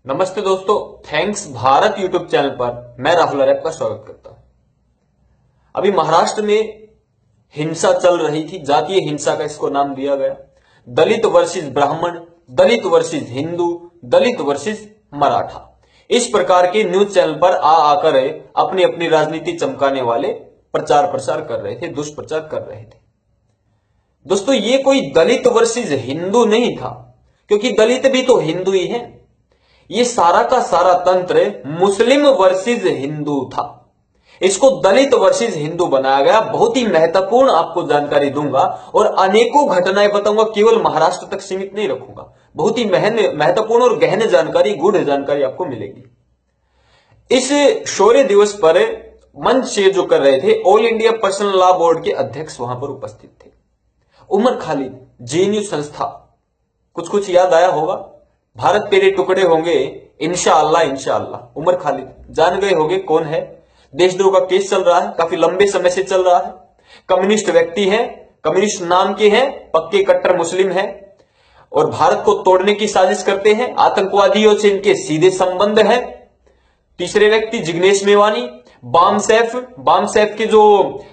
नमस्ते दोस्तों, thanks Bharat YouTube channel पर मैं राहुल आर्य का स्वागत करता हूं। अभी महाराष्ट्र में हिंसा चल रही थी, जातीय हिंसा का इसको नाम दिया गया। दलित वर्सेस ब्राह्मण, दलित वर्सेस हिंदू, दलित वर्सेस मराठा, इस प्रकार के न्यूज चैनल पर आकर अपनी अपनी राजनीति चमकाने वाले प्रचार प्रसार कर रहे थे, दुष्प्रचार कर रहे थे। दोस्तों, ये कोई दलित वर्सेस हिंदू नहीं था, क्योंकि दलित भी तो हिंदू ही है। ये सारा का सारा तंत्र मुस्लिम वर्सेस हिंदू था। इसको दलित वर्सेस हिंदू बनाया गया। बहुत ही महत्वपूर्ण आपको जानकारी दूंगा और अनेकों घटनाएं बताऊंगा, केवल महाराष्ट्र तक सीमित नहीं रखूंगा। बहुत ही महत्वपूर्ण और गहन जानकारी, गूढ़ जानकारी आपको मिलेगी। इस शौर्य दिवस पर मंच से जो कर रहे थे, all India personal law board के अध्यक्ष वहां पर उपस्थित थे। उमर खालिद, जेएनयू संस्था, कुछ याद आया होगा। भारत तेरे टुकड़े होंगे इंशाअल्लाह इंशाअल्लाह। उमर खालिद जान गए होंगे कौन है। देशद्रोह का केस चल रहा है, काफी लंबे समय से चल रहा है। कम्युनिस्ट व्यक्ति है, कम्युनिस्ट नाम के हैं, पक्के कट्टर मुस्लिम है और भारत को तोड़ने की साजिश करते हैं। आतंकवादियों से इनके सीधे संबंध है। तीसरे व्यक्ति जिग्नेश मेवानी, बाम सैफ के जो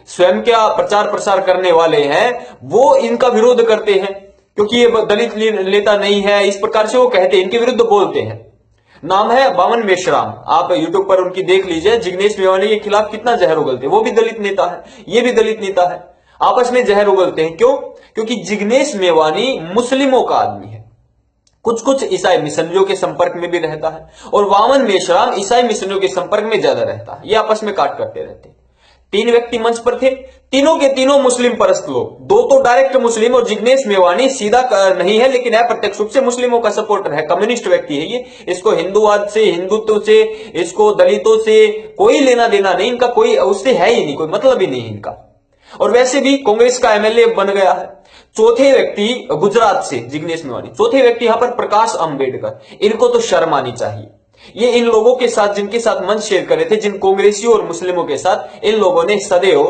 स्वयं का प्रचार प्रसार करने वाले हैं, वो इनका विरोध करते हैं क्योंकि ये दलित नेता नहीं है, इस प्रकार से वो कहते हैं, इनके विरुद्ध बोलते हैं। नाम है बामन मेश्राम, आप यूट्यूब पर उनकी देख लीजिए। जिग्नेश मेवानी के खिलाफ कितना जहर उगलते हैं। वो भी दलित नेता है, ये भी दलित नेता है, आपस में जहर उगलते हैं। क्यों? क्योंकि जिग्नेश मेवानी मुस्लिमों का आदमी है, कुछ ईसाई मिशनरियों के संपर्क में भी रहता है और वामन मेश्राम ईसाई मिशनरियों के संपर्क में ज्यादा रहता है। ये आपस में काट करते रहते हैं। 3 व्यक्ति मंच पर थे, तीनों के तीनों मुस्लिम परस्त लोग। 2 तो डायरेक्ट मुस्लिम और जिग्नेश मेवानी सीधा नहीं है, लेकिन अप्रत्यक्ष रूप से मुस्लिमों का सपोर्टर है, कम्युनिस्ट व्यक्ति है ये। इसको हिंदुवाद से, हिंदुत्व से, इसको दलितों से कोई लेना देना नहीं, इनका कोई उससे है ही नहीं, कोई मतलब ही नहीं इनका। और वैसे भी कांग्रेस का एमएलए बन गया है। चौथे व्यक्ति गुजरात से जिग्नेश मेवानी। चौथे व्यक्ति यहां पर प्रकाश अंबेडकर। इनको तो शर्म आनी चाहिए। ये इन लोगों के साथ, जिनके साथ मंच शेयर करे थे, जिन कांग्रेसियों और मुस्लिमों के साथ इन लोगों ने सदैव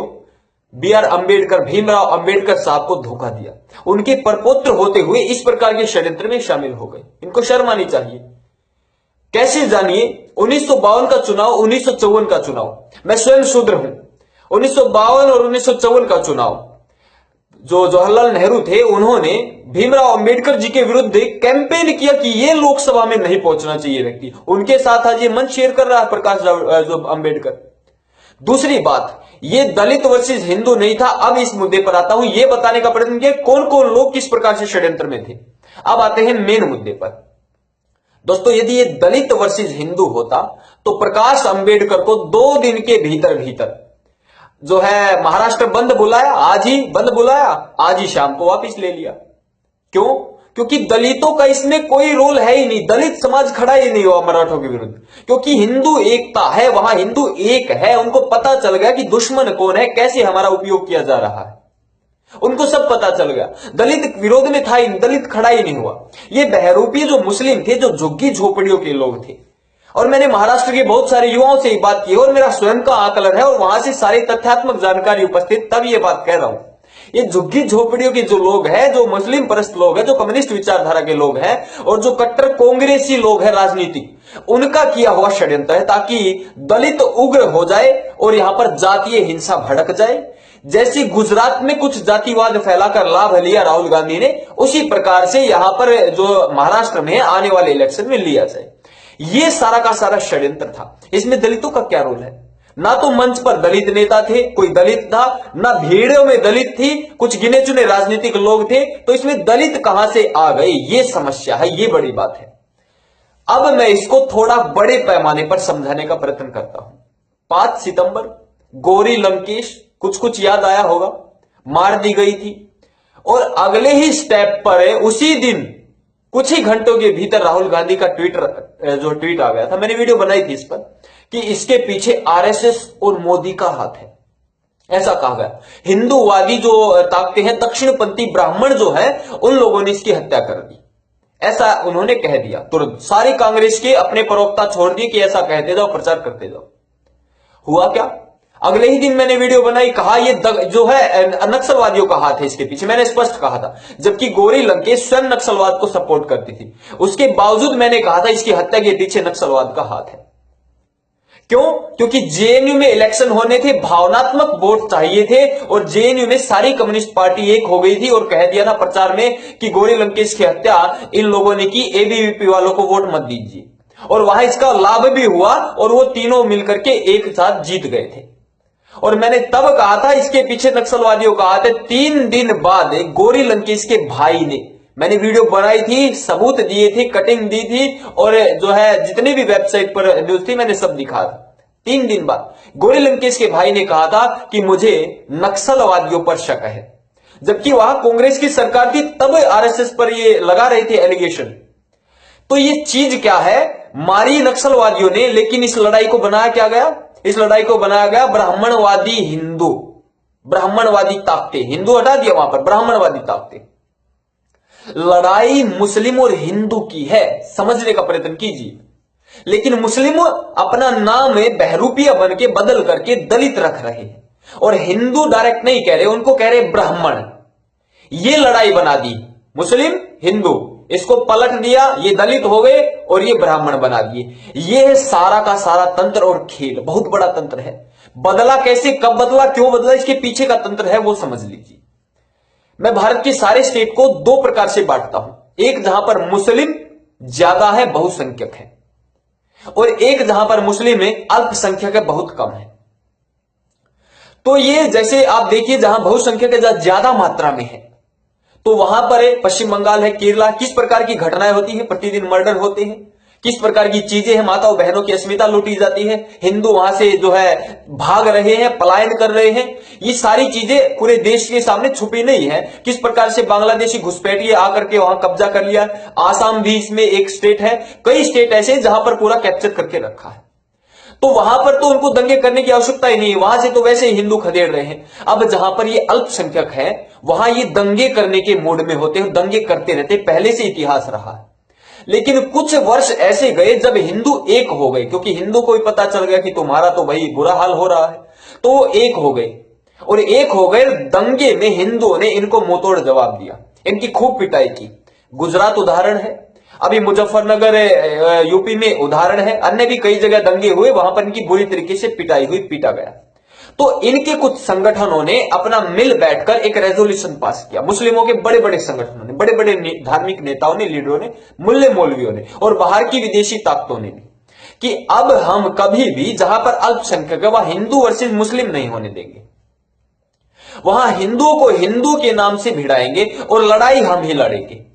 BR अंबेडकर, भीमराव अंबेडकर साहब को धोखा दिया। उनके परपौत्र होते हुए इस प्रकार के षड्यंत्र में शामिल हो गए। इनको शर्म आनी चाहिए। कैसे जानिए 1952 का चुनाव, 1954 का चुनाव। मैं स्वयं शूद्र हूं। 1952 और 1954 का चुनाव जो जवाहरलाल नेहरू थे, उन्होंने भीमराव अंबेडकर जी के विरुद्ध कैंपेन किया कि ये लोकसभा में नहीं पहुंचना चाहिए व्यक्ति। उनके साथ आज ये मंच शेयर कर रहा है प्रकाश अंबेडकर। दूसरी बात, ये दलित वर्सेस हिंदू नहीं था। अब इस मुद्दे पर आता हूं, यह बताने का प्रयत्न किया कौन कौन लोग किस प्रकार से षड्यंत्र में थे। अब आते हैं मेन मुद्दे पर। दोस्तों, यदि ये दलित वर्सेस हिंदू होता तो प्रकाश अंबेडकर को 2 दिन के भीतर जो है महाराष्ट्र बंद बुलाया, आज ही बंद बुलाया, आज ही शाम को वापस ले लिया। क्यों? क्योंकि दलितों का इसमें कोई रोल है ही नहीं। दलित समाज खड़ा ही नहीं हुआ मराठों के विरुद्ध, क्योंकि हिंदू एकता है, वहां हिंदू एक है। उनको पता चल गया कि दुश्मन कौन है, कैसे हमारा उपयोग किया जा रहा है, उनको सब पता चल गया। दलित विरोध में था ही, दलित खड़ा ही नहीं हुआ। ये बहरूपी जो मुस्लिम थे, जो झुग्गी झोपड़ियों के लोग थे, और मैंने महाराष्ट्र के बहुत सारे युवाओं से बात की और मेरा स्वयं का आकलन है और वहां से सारी तथ्यात्मक जानकारी उपस्थित, तब ये बात कह रहा हूं। ये झुग्गी झोपड़ियों के जो लोग हैं, जो मुस्लिम परस्त लोग हैं, जो कम्युनिस्ट विचारधारा के लोग हैं और जो कट्टर कांग्रेसी लोग हैं राजनीतिक, उनका किया हुआ षड्यंत्र है ताकि दलित उग्र हो जाए और यहां पर जातीय हिंसा भड़क जाए। जैसे गुजरात में कुछ जातिवाद फैलाकर लाभ लिया राहुल गांधी ने, उसी प्रकार से यहां पर जो महाराष्ट्र में आने वाले इलेक्शन में लिया जाए। ये सारा का सारा षड्यंत्र था। इसमें दलितों का क्या रोल है? ना तो मंच पर दलित नेता थे, कोई दलित था, ना भीड़ों में दलित थी, कुछ गिने चुने राजनीतिक लोग थे, तो इसमें दलित कहां से आ गए? ये समस्या है, ये बड़ी बात है। अब मैं इसको थोड़ा बड़े पैमाने पर समझाने का प्रयत्न करता हूं। 5 सितंबर गौरी लंकेश, कुछ याद आया होगा, मार दी गई थी और अगले ही स्टेप पर उसी दिन कुछ ही घंटों के भीतर राहुल गांधी का ट्वीट आ गया था। मैंने वीडियो बनाई थी इस पर कि इसके पीछे RSS और मोदी का हाथ है, ऐसा कहा गया। हिंदूवादी जो ताकतें हैं, दक्षिणपंथी ब्राह्मण जो है, उन लोगों ने इसकी हत्या कर दी, ऐसा उन्होंने कह दिया तुरंत। सारी कांग्रेस के अपने प्रवक्ता छोड़ दिए कि ऐसा कहते जाओ, प्रचार करते जाओ। हुआ क्या? अगले ही दिन मैंने वीडियो बनाई, कहा ये जो है नक्सलवादियों का हाथ है इसके पीछे, मैंने स्पष्ट कहा था। जबकि गौरी लंकेश स्वयं नक्सलवाद को सपोर्ट करती थी, उसके बावजूद मैंने कहा था इसकी हत्या के पीछे नक्सलवाद का हाथ है। क्यों? क्योंकि जेएनयू में इलेक्शन होने थे, भावनात्मक वोट चाहिए थे, और जेएनयू में सारी कम्युनिस्ट पार्टी एक हो गई थी और कह दिया था प्रचार में कि गौरी लंकेश की हत्या इन लोगों ने की, एबीवीपी वालों को वोट मत दीजिए। और वहां इसका लाभ भी हुआ और वो तीनों मिलकर के एक साथ जीत गए थे। और मैंने तब कहा था इसके पीछे नक्सलवादियों का हाथ है। 3 दिन बाद गौरी लंकेश के भाई ने, मैंने वीडियो बनाई थी, सबूत दिए थे, कटिंग दी थी, और जो है जितनी भी वेबसाइट पर न्यूज थी मैंने सब दिखा था। 3 दिन बाद गौरी लंकेश के भाई ने कहा था कि मुझे नक्सलवादियों पर शक है, जबकि वहां कांग्रेस की सरकार थी, तब आरएसएस पर ये लगा रहे थे एलिगेशन। तो ये चीज क्या है? मारी नक्सलवादियों ने, लेकिन इस लड़ाई को बनाया क्या गया? इस लड़ाई को बनाया गया ब्राह्मणवादी हिंदू, ब्राह्मणवादी ताकतें, हिंदू हटा दिया वहां पर, ब्राह्मणवादी ताकतें। लड़ाई मुस्लिम और हिंदू की है, समझने का प्रयत्न कीजिए। लेकिन मुस्लिम अपना नाम बहरूपिया बन के बदल करके दलित रख रहे हैं, और हिंदू डायरेक्ट नहीं कह रहे, उनको कह रहे ब्राह्मण। ये लड़ाई बना दी मुस्लिम हिंदू, इसको पलट दिया, ये दलित हो गए और ये ब्राह्मण बना दिए। ये है सारा का सारा तंत्र और खेल, बहुत बड़ा तंत्र है। बदला कैसे, कब बदला, क्यों बदला, इसके पीछे का तंत्र है वो समझ लीजिए। मैं भारत के सारे स्टेट को 2 प्रकार से बांटता हूं, एक जहां पर मुस्लिम ज्यादा है, बहुसंख्यक है, और एक जहां पर मुस्लिम है, अल्पसंख्यक है, बहुत कम है। तो ये जैसे आप देखिए, जहां बहुसंख्यक है, जहां ज्यादा मात्रा में है, तो वहां पर पश्चिम बंगाल है, केरला, किस प्रकार की घटनाएं होती हैं, प्रतिदिन मर्डर होते हैं, किस प्रकार की चीजें हैं, माताओं बहनों की अस्मिता लूटी जाती है, हिंदू वहां से जो है भाग रहे हैं, पलायन कर रहे हैं। ये सारी चीजें पूरे देश के सामने छुपी नहीं है। किस प्रकार से बांग्लादेशी घुसपैठिए आकर के वहां कब्जा कर लिया। आसाम भी इसमें एक स्टेट है, कई स्टेट ऐसे जहां पर पूरा कैप्चर करके रखा है। तो वहां पर तो उनको दंगे करने की आवश्यकता ही नहीं है, वहां से तो वैसे ही हिंदू खदेड़ रहे हैं। अब जहां पर ये अल्पसंख्यक है, वहां ये दंगे करने के मूड में होते हैं, दंगे करते रहते, पहले से इतिहास रहा है। लेकिन कुछ वर्ष ऐसे गए जब हिंदू एक हो गए, क्योंकि हिंदू को भी पता चल गया कि तुम्हारा तो भाई बुरा हाल हो रहा है, तो वो एक हो गए। और एक हो गए, दंगे में हिंदुओं ने इनको मुंहतोड़ जवाब दिया, इनकी खूब पिटाई की। गुजरात उदाहरण है, अभी मुजफ्फरनगर यूपी में उदाहरण है, अन्य भी कई जगह दंगे हुए, वहां पर इनकी बुरी तरीके से पिटाई हुई, पीटा गया। तो इनके कुछ संगठनों ने अपना मिल बैठकर एक रेजोल्यूशन पास किया, मुस्लिमों के बड़े बड़े संगठनों ने, बड़े बड़े धार्मिक नेताओं ने, लीडरों ने, मुल्ले मौलवियों ने और बाहर की विदेशी ताकतों ने भी, कि अब हम कभी भी जहां पर अल्पसंख्यक है वहां हिंदू वर्सेस मुस्लिम नहीं होने देंगे। वहां हिंदुओं को हिंदू के नाम से भिड़ाएंगे और लड़ाई हम ही लड़ेंगे।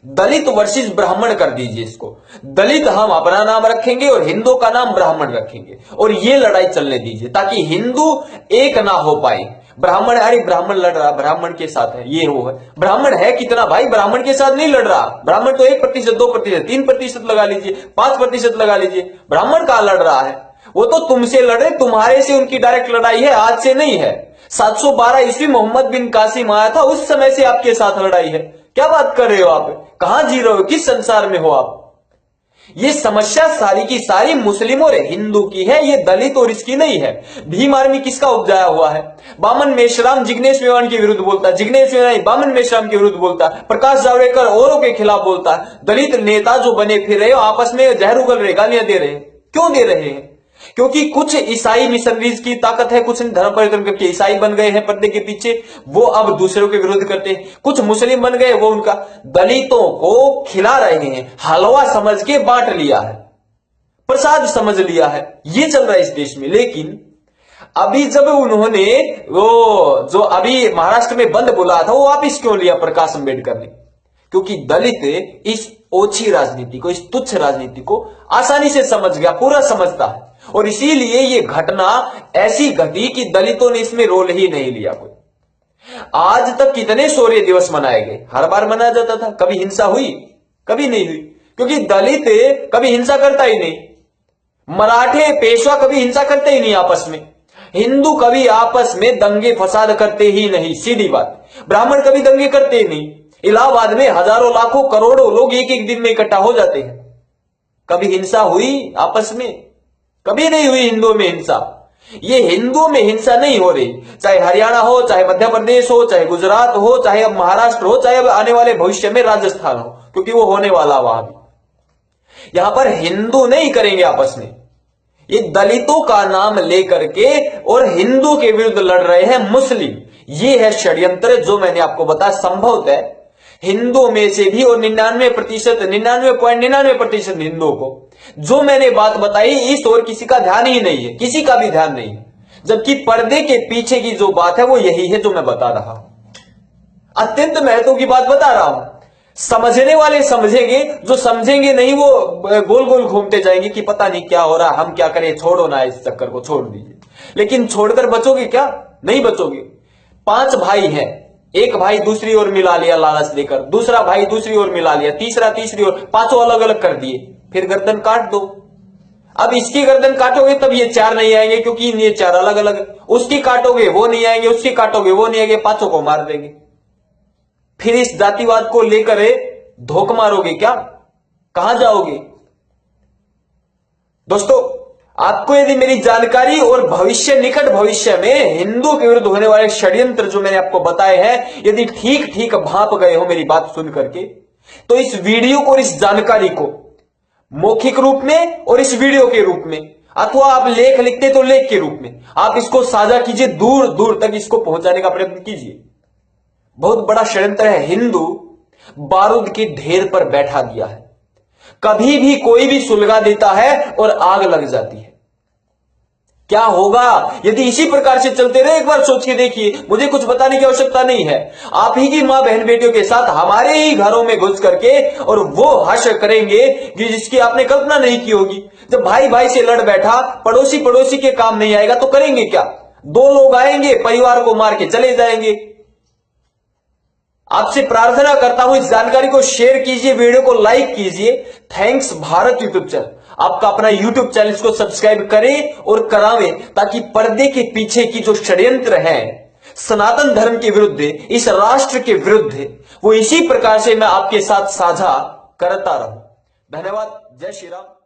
दलित वर्सेस ब्राह्मण कर दीजिए इसको, दलित हम अपना नाम रखेंगे और हिंदू का नाम ब्राह्मण रखेंगे, और ये लड़ाई चलने दीजिए ताकि हिंदू एक ना हो पाए। ब्राह्मण, अरे ब्राह्मण लड़ रहा, ब्राह्मण के साथ है, ये वो है, ब्राह्मण है कितना भाई, ब्राह्मण के साथ नहीं लड़ रहा। ब्राह्मण तो 1%, 2%, 3% लगा लीजिए, 5% लगा लीजिए, ब्राह्मण कहां लड़ रहा है? वो तो तुमसे लड़ रहे, तुम्हारे से उनकी डायरेक्ट लड़ाई है, आज से नहीं है। 712 ईस्वी मोहम्मद बिन कासिम आया था, उस समय से आपके साथ लड़ाई है। क्या बात कर रहे हो आप? कहां जी रहे हो, किस संसार में हो आप? ये समस्या सारी की सारी मुस्लिम और हिंदू की है, ये दलित और इसकी नहीं है। भीम आर्मी किसका उपजाया हुआ है? बामन मेश्राम जिग्नेश मेवाड़ के विरुद्ध बोलता है, जिग्नेश मेवाड़ बामन मेश्राम के विरुद्ध बोलता है, प्रकाश जावड़ेकर औरों के खिलाफ बोलता है। दलित नेता जो बने फिर रहे हो, आपस में जहर उगल रहे, गालियां दे रहे हैं। क्यों दे रहे हैं? क्योंकि कुछ ईसाई मिशनरीज की ताकत है, कुछ धर्म परिवर्तन करके ईसाई बन गए हैं पर्दे के पीछे, वो अब दूसरों के विरोध करते हैं। कुछ मुस्लिम बन गए, वो उनका दलितों को खिला रहे हैं, हलवा समझ के बांट लिया है, प्रसाद समझ लिया है। ये चल रहा है इस देश में। लेकिन अभी जब उन्होंने वो जो अभी महाराष्ट्र में बंद बुलाया था, वो वापिस क्यों लिया प्रकाश अंबेडकर ने? क्योंकि दलित इस ओछी राजनीति को, इस तुच्छ राजनीति को आसानी से समझ गया, पूरा समझता है, और इसीलिए ये घटना ऐसी घटी कि दलितों ने इसमें रोल ही नहीं लिया कोई। आज तक कितने शौर्य दिवस मनाए गए, हर बार मनाया जाता था, कभी हिंसा हुई? कभी नहीं हुई, क्योंकि दलित कभी हिंसा करता ही नहीं। मराठे पेशवा कभी हिंसा करते ही नहीं आपस में, हिंदू कभी आपस में दंगे फसाद करते ही नहीं, सीधी बात। ब्राह्मण कभी दंगे करते ही नहीं। इलाहाबाद में हजारों लाखों करोड़ों लोग एक एक दिन में इकट्ठा हो जाते हैं, कभी हिंसा हुई आपस में? कभी नहीं हुई हिंदुओं में हिंसा। ये हिंदुओं में हिंसा नहीं हो रही, चाहे हरियाणा हो, चाहे मध्य प्रदेश हो, चाहे गुजरात हो, चाहे अब महाराष्ट्र हो, चाहे अब आने वाले भविष्य में राजस्थान हो, क्योंकि वो होने वाला वहां भी। यहां पर हिंदू नहीं करेंगे आपस में, ये दलितों का नाम लेकर के और हिंदू के विरुद्ध लड़ रहे हैं मुस्लिम। ये है षड्यंत्र जो मैंने आपको बताया। संभवतः हिंदुओं में से भी और 99.99% हिंदुओं को जो मैंने बात बताई इस और किसी का ध्यान ही नहीं है, किसी का भी ध्यान नहीं है, जबकि पर्दे के पीछे की जो बात है वो यही है जो मैं बता रहा हूं। अत्यंत महत्व की बात बता रहा हूं। समझने वाले समझेंगे, जो समझेंगे नहीं वो गोल गोल घूमते जाएंगे कि पता नहीं क्या हो रहा, हम क्या करें, छोड़ो ना, इस चक्कर को छोड़ दीजिए। लेकिन छोड़कर बचोगे क्या? नहीं बचोगे। 5 भाई हैं, एक भाई दूसरी ओर मिला लिया लालच देकर, दूसरा भाई दूसरी ओर मिला लिया, तीसरा तीसरी ओर, 5 अलग अलग कर दिए, फिर गर्दन काट दो। अब इसकी गर्दन काटोगे तब ये 4 नहीं आएंगे क्योंकि ये 4 अलग अलग, उसकी काटोगे वो नहीं आएंगे, उसकी काटोगे वो नहीं आएंगे, 5 को मार देंगे। फिर इस जातिवाद को लेकर धोख मारोगे क्या? कहां जाओगे? दोस्तों, आपको यदि मेरी जानकारी और भविष्य, निकट भविष्य में हिंदुओं के विरुद्ध होने वाले षड्यंत्र जो मैंने आपको बताए हैं, यदि ठीक ठीक भांप गए हो मेरी बात सुन करके, तो इस वीडियो को और इस जानकारी को मौखिक रूप में और इस वीडियो के रूप में, अथवा आप लेख लिखते तो लेख के रूप में आप इसको साझा कीजिए, दूर दूर तक इसको पहुंचाने का प्रयत्न कीजिए। बहुत बड़ा षड्यंत्र है। हिंदू बारूद के ढेर पर बैठा दिया है, कभी भी कोई भी सुलगा देता है और आग लग जाती है। क्या होगा यदि इसी प्रकार से चलते रहे? एक बार सोच के देखिए। मुझे कुछ बताने की आवश्यकता नहीं है। आप ही की मां बहन बेटियों के साथ हमारे ही घरों में घुस करके और वो हश्र करेंगे कि जिसकी आपने कल्पना नहीं की होगी। जब भाई भाई से लड़ बैठा, पड़ोसी पड़ोसी के काम नहीं आएगा तो करेंगे क्या? 2 लोग आएंगे, परिवार को मार के चले जाएंगे। आपसे प्रार्थना करता हूं इस जानकारी को शेयर कीजिए, वीडियो को लाइक कीजिए। थैंक्स भारत यूट्यूब चैनल, आपका अपना यूट्यूब चैनल, इसको सब्सक्राइब करें और करावें, ताकि पर्दे के पीछे की जो षड्यंत्र है सनातन धर्म के विरुद्ध, इस राष्ट्र के विरुद्ध, वो इसी प्रकार से मैं आपके साथ साझा करता रहूं। धन्यवाद। जय श्री राम।